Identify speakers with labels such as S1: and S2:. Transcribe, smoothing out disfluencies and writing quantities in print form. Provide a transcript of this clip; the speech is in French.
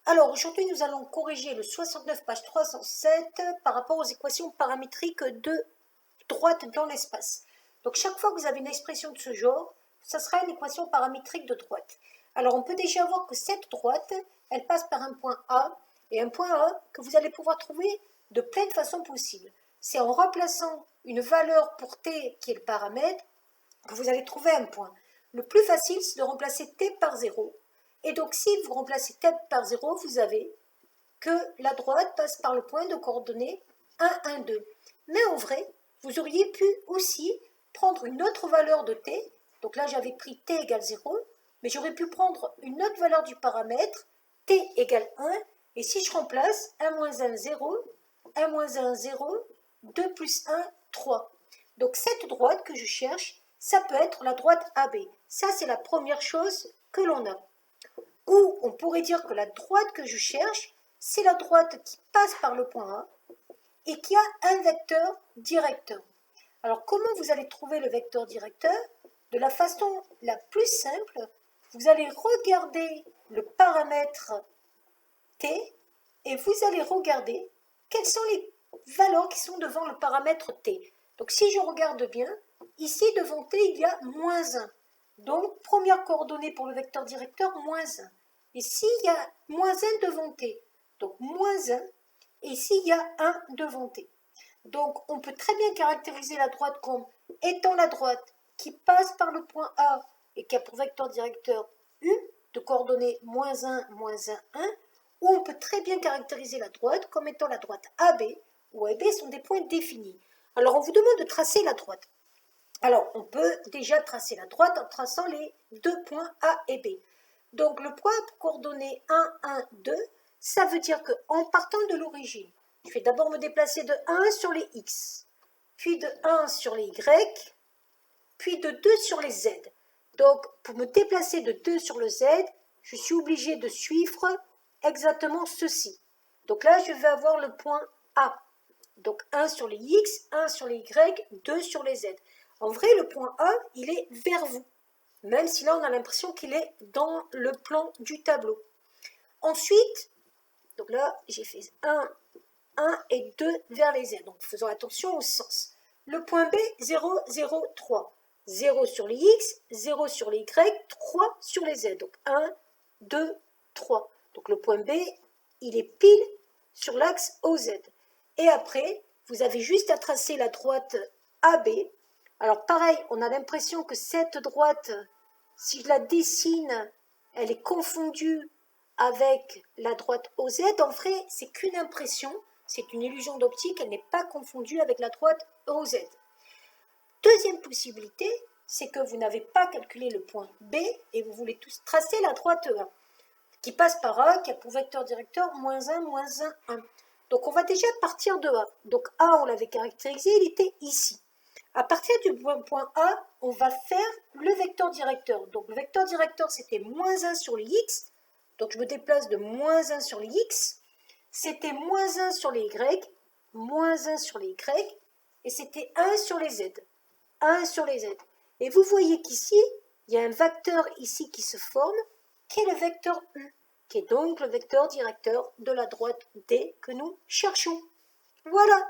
S1: Alors aujourd'hui nous allons corriger le 69 page 307 par rapport aux équations paramétriques de droite dans l'espace. Donc chaque fois que vous avez une expression de ce genre, ça sera une équation paramétrique de droite. Alors on peut déjà voir que cette droite, elle passe par un point A, et un point A que vous allez pouvoir trouver de plein de façons possibles. C'est en remplaçant une valeur pour t qui est le paramètre que vous allez trouver un point. Le plus facile, c'est de remplacer t par 0. Et donc, si vous remplacez t par 0, vous avez que la droite passe par le point de coordonnées 1, 1, 2. Mais en vrai, vous auriez pu aussi prendre une autre valeur de t. Donc là, j'avais pris t égale 0, mais j'aurais pu prendre une autre valeur du paramètre, t égale 1, et si je remplace 1 moins 1, 0, 1 moins 1, 0, 2 plus 1, 3. Donc cette droite que je cherche, ça peut être la droite AB. Ça, c'est la première chose que l'on a. Ou on pourrait dire que la droite que je cherche, c'est la droite qui passe par le point A et qui a un vecteur directeur. Alors comment vous allez trouver le vecteur directeur? De la façon la plus simple, vous allez regarder le paramètre t et vous allez regarder quelles sont les valeurs qui sont devant le paramètre t. Donc si je regarde bien, ici devant t il y a moins 1. Donc première coordonnée pour le vecteur directeur, moins 1. Ici il y a moins 1 devant t. Donc moins 1. Et ici il y a 1 devant t. Donc on peut très bien caractériser la droite comme étant la droite qui passe par le point A et qui a pour vecteur directeur U de coordonnées moins 1, moins 1, 1. Ou on peut très bien caractériser la droite comme étant la droite AB, où AB sont des points définis. Alors on vous demande de tracer la droite. Alors on peut déjà tracer la droite en traçant les deux points A et B. Donc le point coordonné 1, 1, 2, ça veut dire qu'en partant de l'origine, je vais d'abord me déplacer de 1 sur les X, puis de 1 sur les Y, puis de 2 sur les Z. Donc pour me déplacer de 2 sur le Z, je suis obligé de suivre exactement ceci. Donc là, je vais avoir le point A. Donc 1 sur les X, 1 sur les Y, 2 sur les Z. En vrai, le point A, il est vers vous. Même si là, on a l'impression qu'il est dans le plan du tableau. Ensuite, donc là, j'ai fait 1, 1 et 2 vers les Z. Donc faisons attention au sens. Le point B, 0, 0, 3. 0 sur les X, 0 sur les Y, 3 sur les Z. Donc 1, 2, 3. Donc le point B, il est pile sur l'axe OZ. Et après, vous avez juste à tracer la droite AB. Alors pareil, on a l'impression que cette droite, si je la dessine, elle est confondue avec la droite OZ. En vrai, c'est qu'une impression, c'est une illusion d'optique, elle n'est pas confondue avec la droite OZ. Deuxième possibilité, c'est que vous n'avez pas calculé le point B et vous voulez tous tracer la droite A, qui passe par A, qui a pour vecteur directeur moins 1, moins 1, 1. Donc on va déjà partir de A. Donc A, on l'avait caractérisé, il était ici. À partir du point A, on va faire le vecteur directeur. Donc le vecteur directeur, c'était moins 1 sur les X. Donc je me déplace de moins 1 sur les X. C'était moins 1 sur les Y, moins 1 sur les Y. Et c'était 1 sur les Z. 1 sur les Z. Et vous voyez qu'ici, il y a un vecteur ici qui se forme, qui est le vecteur U, qui est donc le vecteur directeur de la droite D que nous cherchons. Voilà.